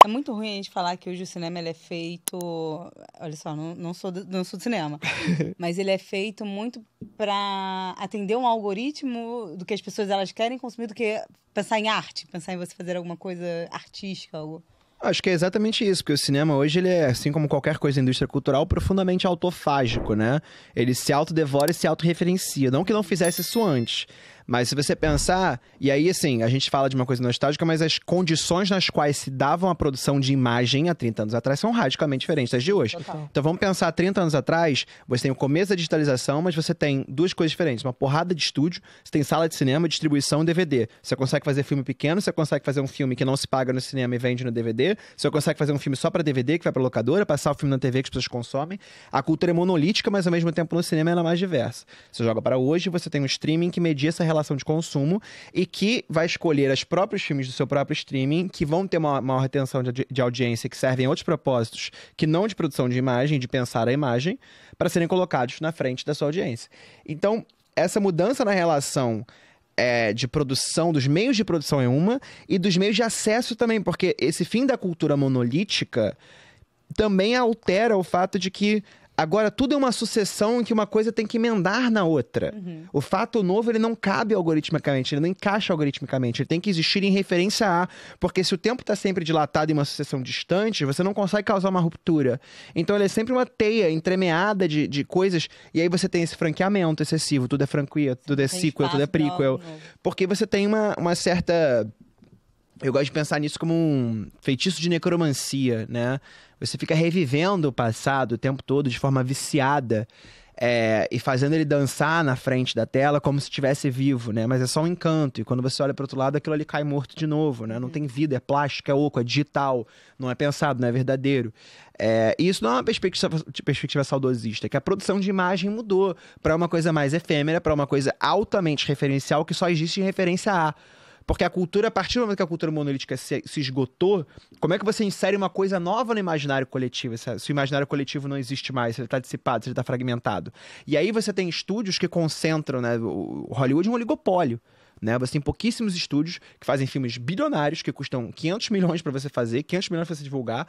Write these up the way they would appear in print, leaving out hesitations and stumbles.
É muito ruim a gente falar que hoje o cinema ele é feito... Olha só, não sou do cinema. Mas ele é feito muito para atender um algoritmo do que as pessoas elas querem consumir do que pensar em arte. Pensar em você fazer alguma coisa artística, algo... Acho que é exatamente isso, porque o cinema hoje, ele é, assim como qualquer coisa da indústria cultural, profundamente autofágico, né? Ele se autodevora e se autorreferencia. Não que não fizesse isso antes, mas se você pensar... E aí, assim, a gente fala de uma coisa nostálgica, mas as condições nas quais se davam a produção de imagem há 30 anos atrás são radicalmente diferentes das de hoje. Total. Então vamos pensar, 30 anos atrás, você tem o começo da digitalização, mas você tem duas coisas diferentes. Uma porrada de estúdio, você tem sala de cinema, distribuição e DVD. Você consegue fazer filme pequeno, você consegue fazer um filme que não se paga no cinema e vende no DVD. Você consegue fazer um filme só pra DVD, que vai pra locadora, passar o filme na TV que as pessoas consomem. A cultura é monolítica, mas ao mesmo tempo no cinema ela é mais diversa. Você joga para hoje, você tem um streaming que media essa relação de consumo e que vai escolher os próprios filmes do seu próprio streaming, que vão ter uma maior retenção de audiência, que servem a outros propósitos, que não de produção de imagem, de pensar a imagem, para serem colocados na frente da sua audiência. Então, essa mudança na relação de produção, dos meios de produção é uma, e dos meios de acesso também, porque esse fim da cultura monolítica também altera o fato de que agora tudo é uma sucessão em que uma coisa tem que emendar na outra. O fato novo, ele não cabe algoritmicamente, ele não encaixa algoritmicamente, ele tem que existir em referência a, porque se o tempo está sempre dilatado em uma sucessão distante, você não consegue causar uma ruptura. Então ele é sempre uma teia entremeada de coisas, e aí você tem esse franqueamento excessivo, tudo é franquia, tudo é sequel, tudo é prequel, porque você tem uma certa... Eu gosto de pensar nisso como um feitiço de necromancia, né? Você fica revivendo o passado o tempo todo de forma viciada e fazendo ele dançar na frente da tela como se estivesse vivo, né? Mas é só um encanto. E quando você olha para outro lado, aquilo ali cai morto de novo, né? Não tem vida, é plástico, é oco, é digital. Não é pensado, não é verdadeiro. E isso não é uma perspectiva saudosista, é que a produção de imagem mudou para uma coisa mais efêmera, para uma coisa altamente referencial que só existe em referência a. Porque a cultura, a partir do momento que a cultura monolítica se esgotou, como é que você insere uma coisa nova no imaginário coletivo? Se o imaginário coletivo não existe mais, se ele está dissipado, se ele está fragmentado. E aí você tem estúdios que concentram, né? O Hollywood é um oligopólio, né? Você tem pouquíssimos estúdios que fazem filmes bilionários, que custam 500 milhões para você fazer, 500 milhões para você divulgar.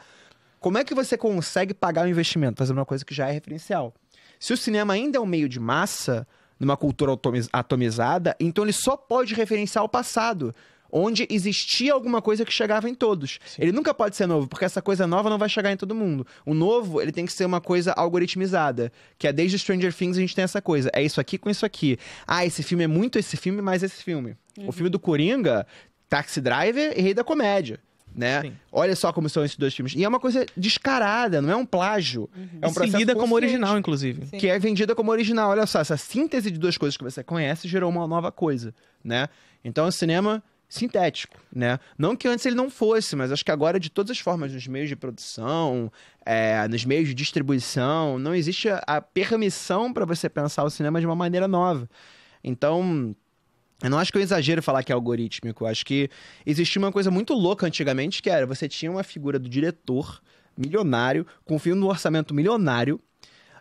Como é que você consegue pagar o investimento fazendo uma coisa que já é referencial? Se o cinema ainda é um meio de massa, numa cultura atomizada, então ele só pode referenciar o passado, onde existia alguma coisa que chegava em todos. Sim. Ele nunca pode ser novo, porque essa coisa nova não vai chegar em todo mundo. O novo, ele tem que ser uma coisa algoritmizada, que é desde Stranger Things a gente tem essa coisa. É isso aqui com isso aqui. Ah, esse filme é muito esse filme, mais esse filme. O filme do Coringa, Taxi Driver e Rei da Comédia. Né? Sim. Olha só como são esses dois filmes. E é uma coisa descarada, não é um plágio. É um processo vendida como consciente, original, inclusive. Sim. que é vendida como original. Olha só, essa síntese de duas coisas que você conhece gerou uma nova coisa, né? Então é um cinema sintético, né? Não que antes ele não fosse, mas acho que agora, de todas as formas, nos meios de produção, nos meios de distribuição, não existe a permissão para você pensar o cinema de uma maneira nova. Então... eu não acho que é um exagero falar que é algorítmico. Eu acho que existia uma coisa muito louca antigamente, que era, você tinha uma figura do diretor milionário, com um filme no orçamento milionário,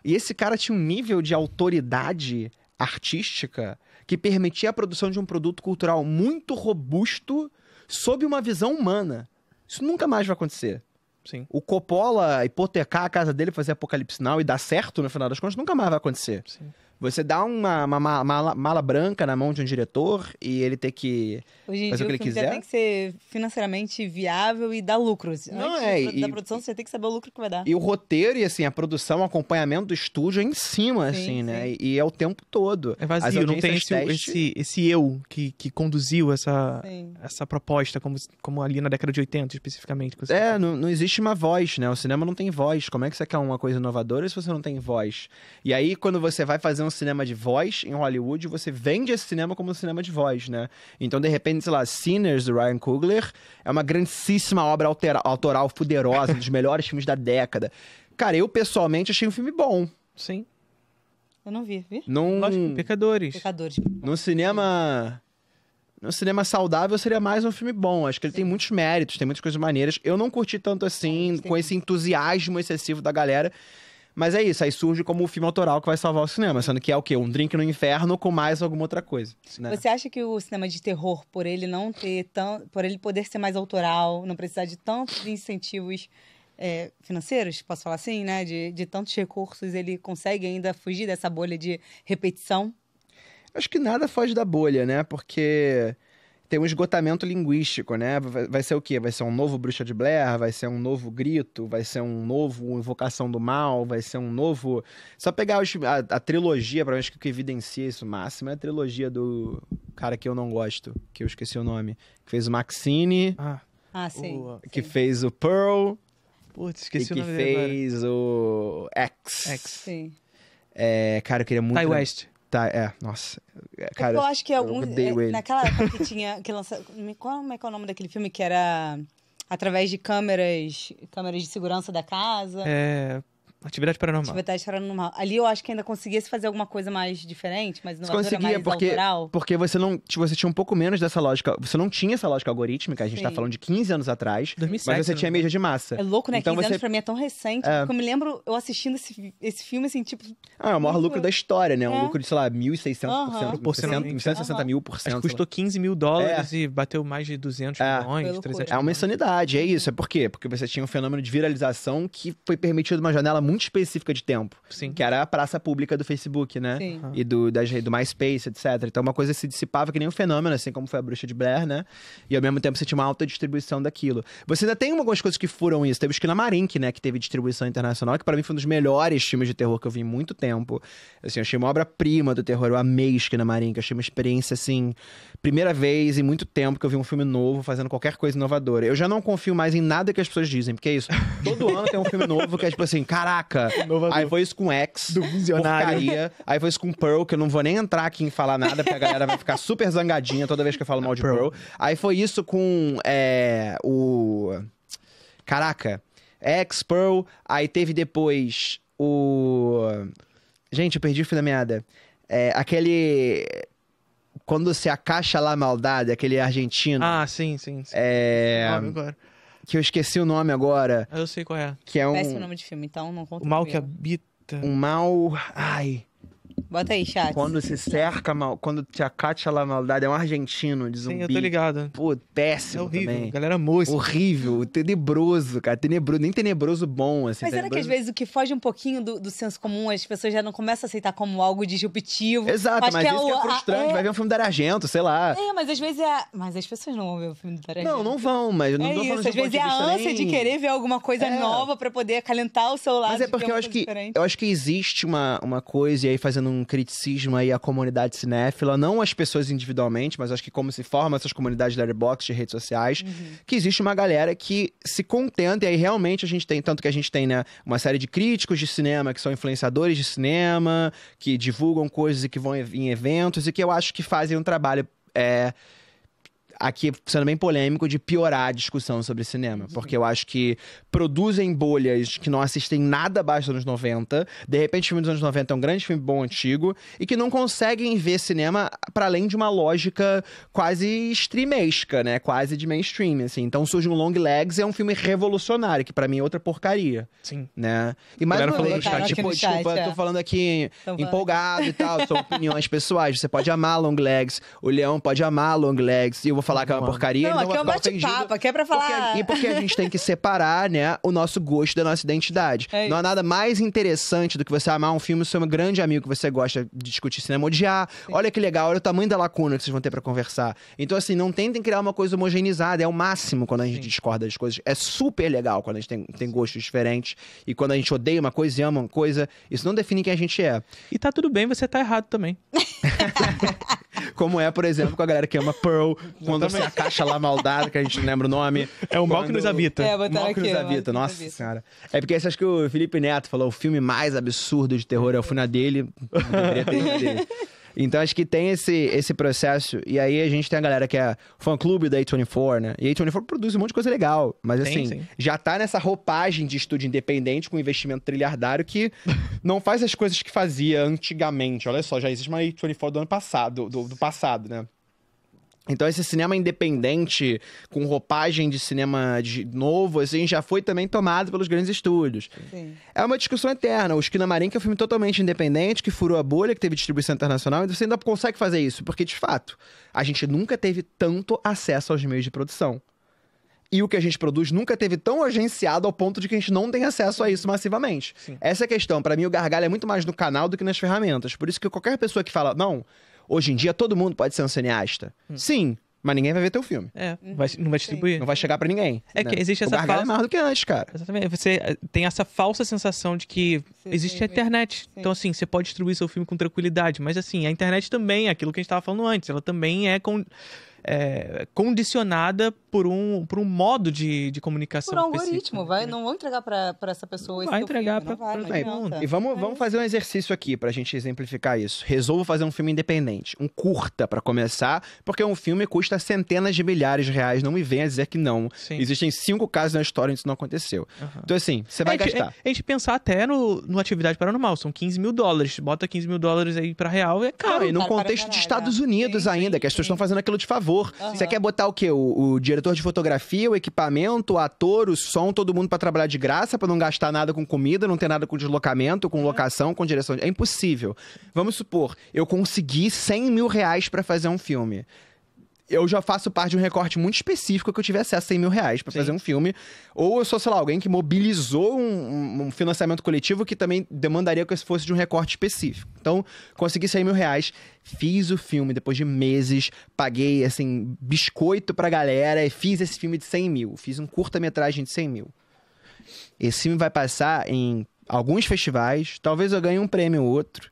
e esse cara tinha um nível de autoridade artística que permitia a produção de um produto cultural muito robusto sob uma visão humana. Isso nunca mais vai acontecer. Sim. O Coppola hipotecar a casa dele, fazer Apocalipse Now e dar certo no final das contas, nunca mais vai acontecer. Sim. Você dá uma mala branca na mão de um diretor e ele ter que Hoje em fazer dia o que ele o filme já quiser. tem que ser financeiramente viável e dar lucro. Não, Antes da produção, você tem que saber o lucro que vai dar. E o roteiro e, assim, a produção, o acompanhamento do estúdio é em cima, Sim, assim, né? sim. E é o tempo todo. É vazio, não tem esse eu que conduziu essa proposta, como ali na década de 80, especificamente. Não existe uma voz, né? O cinema não tem voz. Como é que você quer uma coisa inovadora se você não tem voz? E aí, quando você vai fazer um cinema de voz em Hollywood, você vende esse cinema como um cinema de voz, né? Então, de repente, sei lá, Sinners, do Ryan Coogler, é uma grandíssima obra autoral fuderosa, um dos melhores filmes da década. Cara, eu, pessoalmente, achei um filme bom. Sim. Eu não vi. Pecadores. No cinema saudável seria mais um filme bom. Acho que ele tem muitos méritos, tem muitas coisas maneiras. Eu não curti tanto assim, com esse entusiasmo excessivo da galera. Mas é isso, aí surge como o filme autoral que vai salvar o cinema, sendo que é o quê? Um Drink no Inferno com mais alguma outra coisa. Né? Você acha que o cinema de terror, por ele não ter por ele poder ser mais autoral, não precisar de tantos incentivos financeiros, posso falar assim, né? De tantos recursos, ele consegue ainda fugir dessa bolha de repetição? Acho que nada foge da bolha, né? Porque tem um esgotamento linguístico, né? Vai ser o quê? Vai ser um novo Bruxa de Blair? Vai ser um novo Grito? Vai ser um novo Invocação do Mal? Vai ser um novo... Só pegar a trilogia, pra mim, acho que o que evidencia isso máximo é a trilogia do cara que eu não gosto, que eu esqueci o nome, que fez o Maxine, sim. Que fez o Pearl, putz, esqueci e o nome que dele agora. fez o X. Sim. Cara, eu queria muito... Ty West. Nossa. Cara, eu acho que eu odeio ele. naquela época que lançou... Como é que é o nome daquele filme que era através de câmeras de segurança da casa? Atividade Paranormal. Atividade Paranormal. Ali eu acho que ainda conseguisse fazer alguma coisa mais diferente, mais inovadora, você conseguia, mais autoral. porque você tinha um pouco menos dessa lógica. Você não tinha essa lógica algorítmica, a gente tá falando de 15 anos atrás. 2007, mas você tinha mídia de massa. É louco, né? Então 15 anos pra mim é tão recente. Porque eu me lembro eu assistindo esse filme, assim, tipo... é o maior lucro da história, né? Um lucro de, sei lá, 1.600%, proporcionalmente. 160 mil por cento. Acho que custou $15 mil e bateu mais de 200 milhões, 300 É uma insanidade, é isso. É por quê? Porque você tinha um fenômeno de viralização que foi permitido numa janela muito específica de tempo. Sim. Que era a praça pública do Facebook, né? Sim. E do MySpace, etc. Então uma coisa se dissipava que nem um fenômeno, assim como foi a Bruxa de Blair, né? E ao mesmo tempo você tinha uma alta distribuição daquilo. Você ainda tem algumas coisas que furam isso. Teve o Skinamarink, né? Que teve distribuição internacional, que pra mim foi um dos melhores filmes de terror que eu vi em muito tempo. Assim, eu achei uma obra-prima do terror. Eu amei Skinamarink. Eu achei uma experiência, assim... Primeira vez em muito tempo que eu vi um filme novo fazendo qualquer coisa inovadora. Eu já não confio mais em nada que as pessoas dizem, porque é isso. Todo ano tem um filme novo que é tipo assim, caraca... Aí foi isso com X, do visionário. Porcaria. Aí foi isso com Pearl, que eu não vou nem entrar aqui em falar nada, porque a galera vai ficar super zangadinha toda vez que eu falo mal de Pearl. Aí foi isso com Caraca, X, Pearl. Aí teve depois Gente, eu perdi o fio da meada. Aquele... Quando se acaixa lá a maldade, aquele argentino. Sim. Agora. Que eu esqueci o nome agora. Eu sei qual é. Que é Péssimo nome de filme, então não conta. O Mal que Habita. Um mal... Ai... Bota aí, chat. Quando se cerca mal, quando te acate a maldade, é um argentino de zumbi. Sim, eu tô ligado. Pô, péssimo. É horrível. Também. Galera amou esse. Horrível, tenebroso, cara. Tenebroso, nem tenebroso bom, assim. Mas será que às vezes o que foge um pouquinho do senso comum, as pessoas já não começam a aceitar como algo disruptivo? Exato, mas isso que é frustrante. Vai ver um filme do Argento, sei lá. Mas às vezes Mas as pessoas não vão ver o filme do Argento. Não vão, mas eu não tô falando às vezes é a ânsia de querer ver alguma coisa nova pra poder acalentar o seu lado. Mas é porque eu acho que existe uma coisa, e aí fazendo um criticismo aí a comunidade cinéfila, não as pessoas individualmente, mas acho que como se formam essas comunidades de Letterboxd, de redes sociais, que existe uma galera que se contenta, e aí realmente a gente tem, tanto que a gente tem, né, uma série de críticos de cinema que são influenciadores de cinema, que divulgam coisas e que vão em eventos, e que eu acho que fazem um trabalho... aqui, sendo bem polêmico, de piorar a discussão sobre cinema. Porque eu acho que produzem bolhas que não assistem nada abaixo dos anos 90. De repente, o filme dos anos 90 é um grande filme bom, antigo. E que não conseguem ver cinema para além de uma lógica quase streamesca, né? Quase de mainstream, assim. Então surge um Long Legs, é um filme revolucionário, que pra mim é outra porcaria. Sim. Né? E mais uma vez, desculpa, tô falando aqui empolgado e tal, são opiniões pessoais. Você pode amar Long Legs, o Leão pode amar Long Legs, e eu vou falar que é uma porcaria. Não, aqui é um bate-papo, aqui é pra falar... Porque a gente tem que separar, né, o nosso gosto da nossa identidade. Não há nada mais interessante do que você amar um filme, seu grande amigo que você gosta de discutir cinema, odiar. Sim. Olha que legal, olha o tamanho da lacuna que vocês vão ter pra conversar. Então, assim, não tentem criar uma coisa homogeneizada. É o máximo quando a gente discorda das coisas. É super legal quando a gente tem gostos diferentes. E quando a gente odeia uma coisa e ama uma coisa, isso não define quem a gente é. E tá tudo bem, você tá errado também. Como é, por exemplo, com a galera que ama Pearl, quando você acaixa lá a maldade, que a gente não lembra o nome. É o Mal que nos habita. O Mal que nos habita, nossa senhora. É porque você acha que o Felipe Neto falou, o filme mais absurdo de terror é o final dele. Não deveria ter o dele. Então, acho que tem esse processo. E aí, a gente tem a galera que é fã-clube da A24, né? E a A24 produz um monte de coisa legal. Mas, assim, já tá nessa roupagem de estúdio independente com investimento trilhardário que não faz as coisas que fazia antigamente. Olha só, já existe uma A24 do ano passado, do passado, né? Então esse cinema independente, com roupagem de cinema novo, assim, já foi também tomado pelos grandes estúdios. Sim. É uma discussão eterna. O Skinamarink é um filme totalmente independente, que furou a bolha, que teve distribuição internacional, e você ainda consegue fazer isso, porque, de fato, a gente nunca teve tanto acesso aos meios de produção. E o que a gente produz nunca teve tão agenciado ao ponto de que a gente não tem acesso a isso massivamente. Sim. Essa é a questão. Pra mim, o gargalo é muito mais no canal do que nas ferramentas. Por isso que qualquer pessoa que fala, não, hoje em dia todo mundo pode ser um cineasta. Sim, mas ninguém vai ver teu filme. Não vai distribuir. Não vai chegar pra ninguém. É né? que existe essa O gargalo é mais do que antes, cara. Exatamente. Você tem essa falsa sensação de que existe a internet. Sim. Então, assim, você pode distribuir seu filme com tranquilidade. Mas, assim, a internet também, aquilo que a gente estava falando antes, ela também é condicionada por um modo de comunicação Por um específico. algoritmo. Não vão entregar pra essa pessoa esse Vai teu entregar filme, pra não todo adianta. mundo. E vamos fazer um exercício aqui pra gente exemplificar isso. Resolvo fazer um filme independente, um curta pra começar, porque um filme custa centenas de milhares de reais. Não me venha dizer que não. Sim. Existem 5 casos na história onde isso não aconteceu. Uhum. Então assim, você vai gastar. A gente pensar até no Atividade Paranormal, são $15 mil. Bota $15 mil aí pra real, é caro. E num Caro pra contexto caralho, de Estados Unidos sim, ainda, sim, que as pessoas sim. estão fazendo aquilo de favor. Aham. Você quer botar o quê? O diretor de fotografia, o equipamento, o ator, o som, todo mundo pra trabalhar de graça, pra não gastar nada com comida, não ter nada com deslocamento, com locação, com direção. É impossível. Vamos supor, eu consegui $100 mil pra fazer um filme. Eu já faço parte de um recorte muito específico que eu tive acesso a $100 mil pra fazer um filme. Ou eu sou, sei lá, alguém que mobilizou um financiamento coletivo que também demandaria que esse fosse de um recorte específico. Então, consegui $100 mil, fiz o filme depois de meses, paguei, assim, biscoito pra galera e fiz esse filme de $100 mil. Fiz um curta-metragem de $100 mil. Esse filme vai passar em alguns festivais, talvez eu ganhe um prêmio ou outro.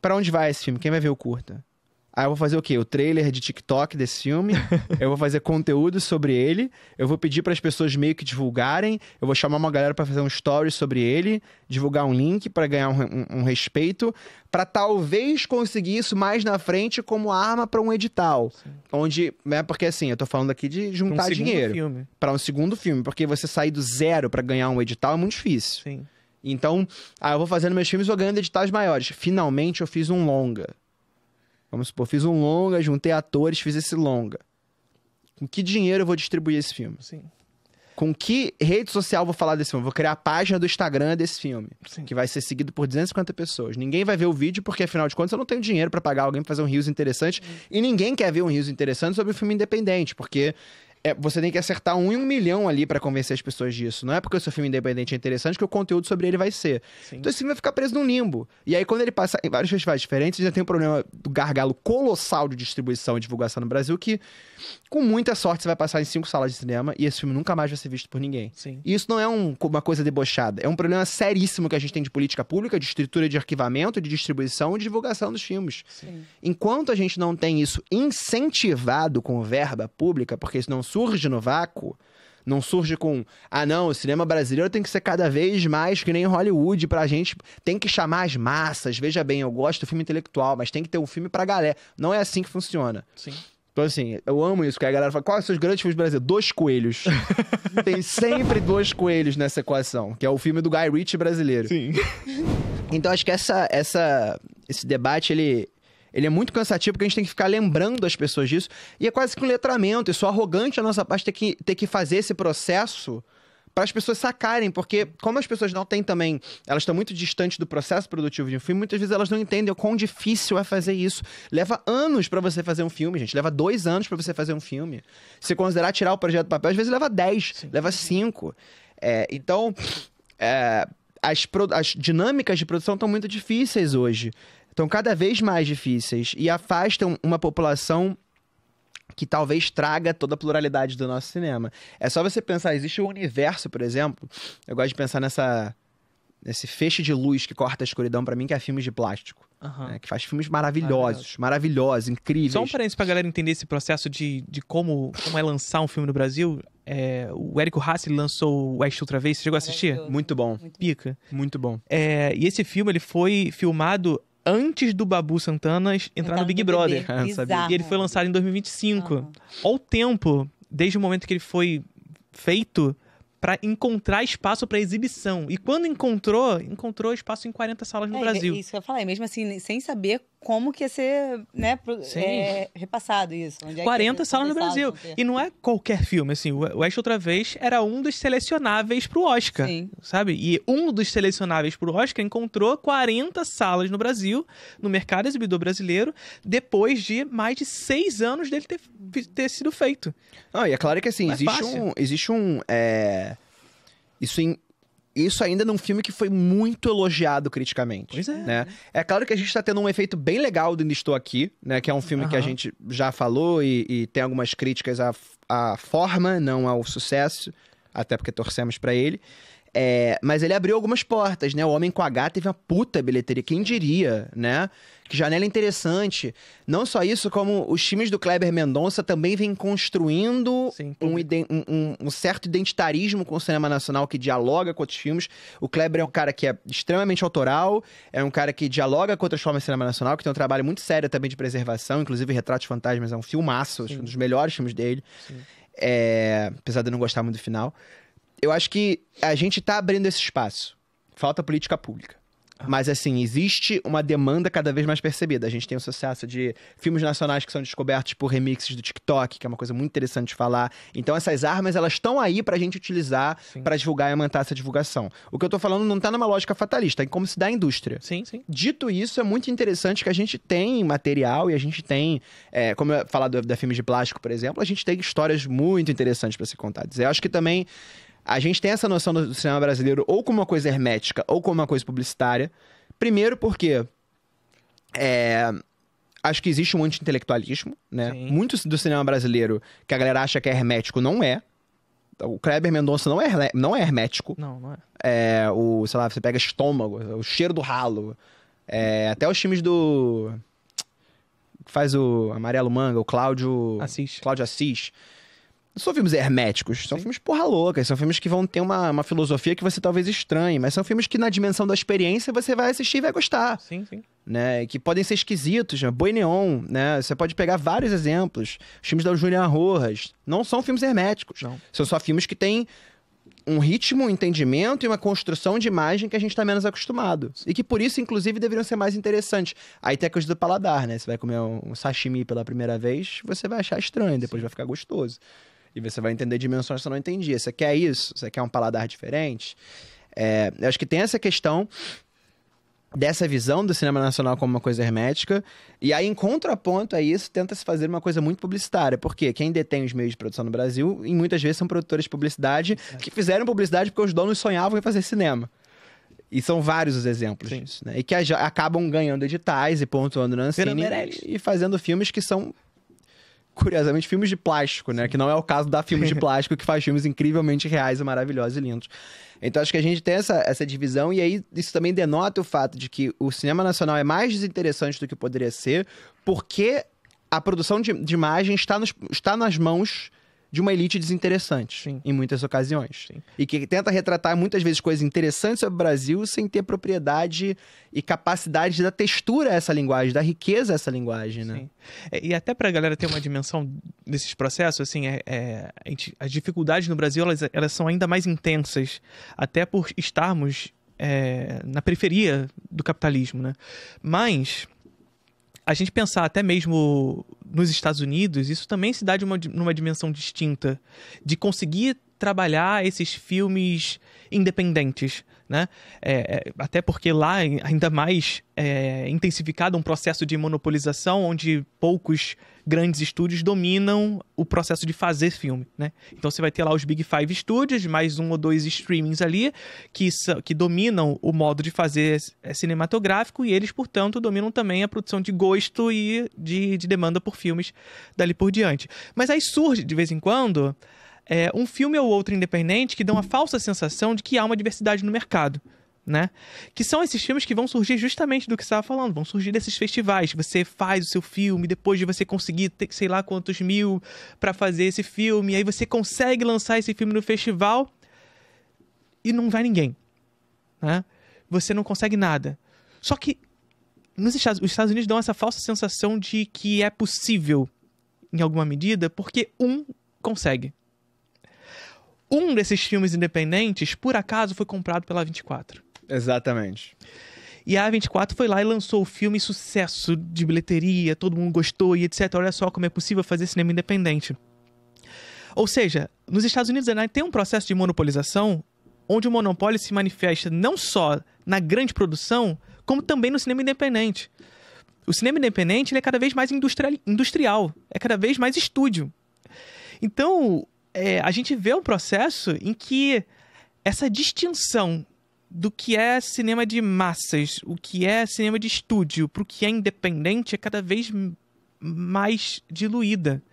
Pra onde vai esse filme? Quem vai ver o curta? Aí eu vou fazer o quê? O trailer de TikTok desse filme, eu vou fazer conteúdo sobre ele, eu vou pedir para as pessoas meio que divulgarem, eu vou chamar uma galera para fazer um story sobre ele, divulgar um link para ganhar um respeito, para talvez conseguir isso mais na frente como arma para um edital. Sim. Onde, né, porque assim, eu tô falando aqui de juntar dinheiro para um segundo filme, porque você sair do zero para ganhar um edital é muito difícil. Sim. Então, eu vou fazendo meus filmes, vou ganhando editais maiores. Finalmente eu fiz um longa. Vamos supor, fiz um longa, juntei atores, fiz esse longa. Com que dinheiro eu vou distribuir esse filme? Sim. Com que rede social eu vou falar desse filme? Vou criar a página do Instagram desse filme, Sim. que vai ser seguido por 250 pessoas. Ninguém vai ver o vídeo porque, afinal de contas, eu não tenho dinheiro pra pagar alguém pra fazer um rios interessante. E ninguém quer ver um rios interessante sobre um filme independente, porque você tem que acertar 1 em 1 milhão ali pra convencer as pessoas disso. Não é porque o seu filme independente é interessante que o conteúdo sobre ele vai ser. Sim. Então esse filme vai ficar preso num limbo. E aí, quando ele passar em vários festivais diferentes, já tem um problema do gargalo colossal de distribuição e divulgação no Brasil, que, com muita sorte, você vai passar em 5 salas de cinema e esse filme nunca mais vai ser visto por ninguém. Sim. E isso não é uma coisa debochada. É um problema seríssimo que a gente tem de política pública, de estrutura de arquivamento, de distribuição e de divulgação dos filmes. Sim. Enquanto a gente não tem isso incentivado com verba pública, porque isso não surge no vácuo, não surge com, não, o cinema brasileiro tem que ser cada vez mais que nem Hollywood pra gente, tem que chamar as massas. Veja bem, eu gosto do filme intelectual, mas tem que ter um filme pra galera. Não é assim que funciona. Sim. Então, assim, eu amo isso, que a galera fala, quais são os grandes filmes brasileiros? 2 coelhos. Tem sempre 2 coelhos nessa equação, que é o filme do Guy Ritchie brasileiro. Sim. Então, acho que esse debate, ele é muito cansativo, porque a gente tem que ficar lembrando as pessoas disso. E é quase que um letramento. Isso é arrogante a nossa parte ter que fazer esse processo para as pessoas sacarem. Porque como as pessoas não têm também... Elas estão muito distantes do processo produtivo de um filme. Muitas vezes elas não entendem o quão difícil é fazer isso. Leva anos para você fazer um filme, gente. Leva 2 anos para você fazer um filme. Se considerar tirar o projeto do papel, às vezes leva 10. Sim. Leva 5. Então... As dinâmicas de produção estão muito difíceis hoje. Estão cada vez mais difíceis e afastam uma população que talvez traga toda a pluralidade do nosso cinema. É só você pensar, existe um universo, por exemplo, eu gosto de pensar nesse feixe de luz que corta a escuridão pra mim, que é filmes de plástico. Uhum. Que faz filmes maravilhosos, incríveis. Só um parênteses pra galera entender esse processo de como é lançar um filme no Brasil. O Érico Haas lançou o West outra vez, você chegou a assistir? Muito bom. Pica. Muito bom. E esse filme, ele foi filmado antes do Babu Santana entrar no Big Brother. E ele foi lançado em 2025. Uhum. Olha o tempo, desde o momento que ele foi feito, para encontrar espaço para exibição. E quando encontrou espaço em 40 salas no Brasil. Isso que eu falei, mesmo assim, sem saber como que ia ser, né, repassado isso. Onde 40 salas no Brasil. E não é qualquer filme, assim. O Esta Outra Vez era um dos selecionáveis pro Oscar, sabe? E um dos selecionáveis pro Oscar encontrou 40 salas no Brasil, no mercado exibidor brasileiro, depois de mais de 6 anos dele ter sido feito. E é claro que, assim, Isso ainda num filme que foi muito elogiado criticamente. Pois é. Né? É claro que a gente tá tendo um efeito bem legal do Ainda Estou Aqui, né? Que é um filme que a gente já falou e tem algumas críticas à forma, não ao sucesso, até porque torcemos pra ele. Mas ele abriu algumas portas, né? O Homem com H teve uma puta bilheteria, quem diria, né? Que janela interessante. Não só isso, como os times do Kleber Mendonça também vêm construindo um certo identitarismo com o cinema nacional que dialoga com outros filmes. O Kleber é um cara que é extremamente autoral, é um cara que dialoga com outras formas de cinema nacional, que tem um trabalho muito sério também de preservação, inclusive Retratos Fantasmas é um filmaço, um dos melhores filmes dele. Apesar de eu não gostar muito do final. Eu acho que a gente tá abrindo esse espaço. Falta política pública. Mas, assim, existe uma demanda cada vez mais percebida. A gente tem um sucesso de filmes nacionais que são descobertos por remixes do TikTok, que é uma coisa muito interessante de falar. Então, essas armas, elas estão aí pra gente utilizar pra divulgar e aumentar essa divulgação. O que eu tô falando não tá numa lógica fatalista, é em como se dá a indústria. Sim. Dito isso, é muito interessante que a gente tem material e a gente tem, como eu falar da filmes de plástico, por exemplo, a gente tem histórias muito interessantes pra ser contadas. Eu acho que também a gente tem essa noção do cinema brasileiro ou como uma coisa hermética ou como uma coisa publicitária. Primeiro porque acho que existe um anti-intelectualismo, né? Muito do cinema brasileiro que a galera acha que é hermético não é. O Kleber Mendonça não é hermético. Não é. Sei lá, você pega Estômago, o Cheiro do Ralo. Até os filmes do... que faz o Amarelo Manga, o Cláudio Assis. Não são filmes herméticos, são filmes porra loucas, são filmes que vão ter uma filosofia que você talvez estranhe, mas são filmes que na dimensão da experiência você vai assistir e vai gostar. Sim. Né? Que podem ser esquisitos, né? Boi Neon, né? Você pode pegar vários exemplos. Os filmes da Juliana Rojas não são filmes herméticos. Não. São só filmes que têm um ritmo, um entendimento e uma construção de imagem que a gente tá menos acostumado. E que por isso, inclusive, deveriam ser mais interessantes. Aí tem a coisa do paladar, né? Você vai comer um sashimi pela primeira vez, você vai achar estranho, depois vai ficar gostoso. E você vai entender dimensões que você não entendia. Você quer isso? Você quer um paladar diferente? Eu acho que tem essa questão dessa visão do cinema nacional como uma coisa hermética. E aí, em contraponto a isso, tenta-se fazer uma coisa muito publicitária. Porque quem detém os meios de produção no Brasil, e muitas vezes são produtores de publicidade que fizeram publicidade porque os donos sonhavam em fazer cinema. E são vários os exemplos disso, né? E que acabam ganhando editais e pontuando na Ancine e fazendo filmes que são... curiosamente, filmes de plástico, né? Que não é o caso da Filmes de Plástico, que faz filmes incrivelmente reais e maravilhosos e lindos. Então, acho que a gente tem essa divisão, e aí isso também denota o fato de que o cinema nacional é mais desinteressante do que poderia ser, porque a produção de imagem está nas mãos de uma elite desinteressante, em muitas ocasiões. E que tenta retratar muitas vezes coisas interessantes sobre o Brasil sem ter propriedade e capacidade da textura a essa linguagem, da riqueza a essa linguagem, né? E até pra galera ter uma dimensão desses processos, assim, as dificuldades no Brasil, elas são ainda mais intensas, até por estarmos na periferia do capitalismo, né? Mas a gente pensar até mesmo nos Estados Unidos, isso também se dá numa dimensão distinta, de conseguir trabalhar esses filmes independentes, né? Até porque lá ainda mais intensificado um processo de monopolização, onde poucos grandes estúdios dominam o processo de fazer filme, né? Então você vai ter lá os Big Five Studios, mais 1 ou 2 streamings ali, que dominam o modo de fazer cinematográfico, e eles, portanto, dominam também a produção de gosto e de demanda por filmes dali por diante. Mas aí surge, de vez em quando, um filme ou outro independente que dá uma falsa sensação de que há uma diversidade no mercado, né? Que são esses filmes que vão surgir justamente do que você estava falando, vão surgir desses festivais. Você faz o seu filme, depois de você conseguir ter sei lá quantos mil para fazer esse filme, aí você consegue lançar esse filme no festival e não vai ninguém, né? Você não consegue nada. Só que os Estados Unidos dão essa falsa sensação de que é possível, em alguma medida, porque consegue. Um desses filmes independentes, por acaso, foi comprado pela 24. Exatamente. E a A24 foi lá e lançou o filme, sucesso de bilheteria, todo mundo gostou e etc. Olha só como é possível fazer cinema independente. Ou seja, nos Estados Unidos tem um processo de monopolização onde o monopólio se manifesta não só na grande produção, como também no cinema independente. O cinema independente ele é cada vez mais industrial, é cada vez mais estúdio. Então, a gente vê um processo em que essa distinção do que é cinema de massas, o que é cinema de estúdio, para o que é independente, é cada vez mais diluída.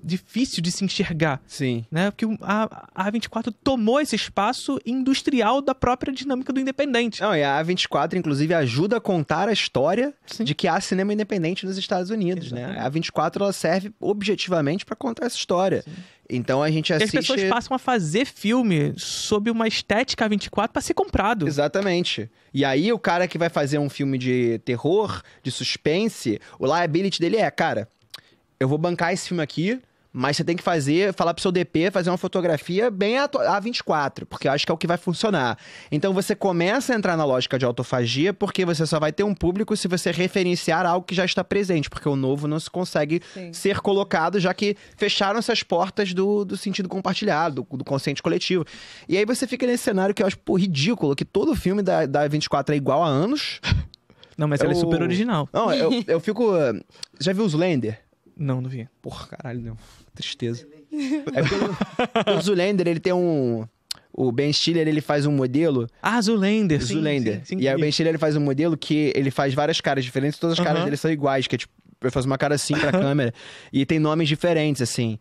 Difícil de se enxergar. Sim. Né? Porque a A24 tomou esse espaço industrial da própria dinâmica do independente. Não, e a A24, inclusive, ajuda a contar a história de que há cinema independente nos Estados Unidos, né? A A24, ela serve objetivamente para contar essa história. Sim. Então a gente assiste... E as pessoas passam a fazer filme sob uma estética A24 para ser comprado. Exatamente. E aí o cara que vai fazer um filme de terror, de suspense, o liability dele cara, eu vou bancar esse filme aqui, mas você tem que falar pro seu DP, fazer uma fotografia bem A24, porque eu acho que é o que vai funcionar. Então você começa a entrar na lógica de autofagia, porque você só vai ter um público se você referenciar algo que já está presente, porque o novo não se consegue ser colocado, já que fecharam essas portas do sentido compartilhado, do consciente coletivo. E aí você fica nesse cenário que eu acho ridículo, que todo filme da A24 é igual há anos. Não, mas ela é super original. Não, eu fico... Já viu o Zoolander? Não vi. Porra, caralho, não. Tristeza. O Zoolander, ele tem um... O Ben Stiller, ele faz um modelo... Zoolander. Zoolander. Sim, e aí o Ben Stiller, ele faz um modelo que ele faz várias caras diferentes, todas as caras dele são iguais, que é tipo... Ele faz uma cara assim pra câmera. E tem nomes diferentes, assim.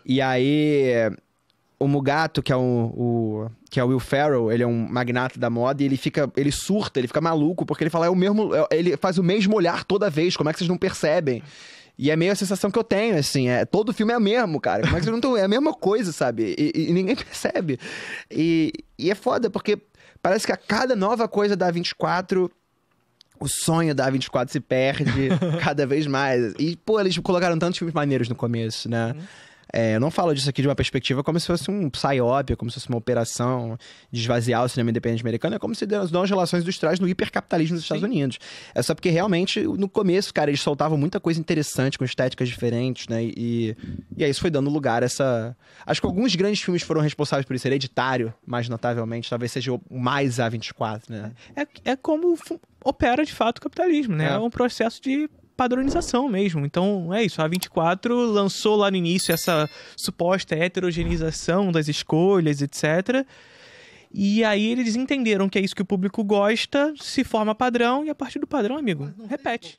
E aí... O Mugato, que é o Will Ferrell, ele é um magnata da moda e ele surta, ele fica maluco, porque ele fala, ele faz o mesmo olhar toda vez, como é que vocês não percebem? E é meio a sensação que eu tenho, assim, todo filme é o mesmo, cara. Como é que vocês não estão... É a mesma coisa, sabe? E ninguém percebe. E é foda, porque parece que a cada nova coisa da A24, o sonho da A24 se perde cada vez mais. E, pô, eles colocaram tantos filmes maneiros no começo, né? Eu não falo disso aqui de uma perspectiva como se fosse um psyop, como se fosse uma operação de esvaziar o cinema independente americano. É como se dão as relações industriais no hipercapitalismo dos Estados Unidos. É só porque realmente, no começo, cara, eles soltavam muita coisa interessante, com estéticas diferentes, né? E aí isso foi dando lugar a essa... Acho que alguns grandes filmes foram responsáveis por isso. Hereditário, mais notavelmente, talvez seja o mais A24, né? É como opera, de fato, o capitalismo, né? É um processo de padronização mesmo. Então, é isso. A A24 lançou lá no início essa suposta heterogeneização das escolhas, etc. E aí eles entenderam que é isso que o público gosta, se forma padrão, e a partir do padrão, amigo, repete.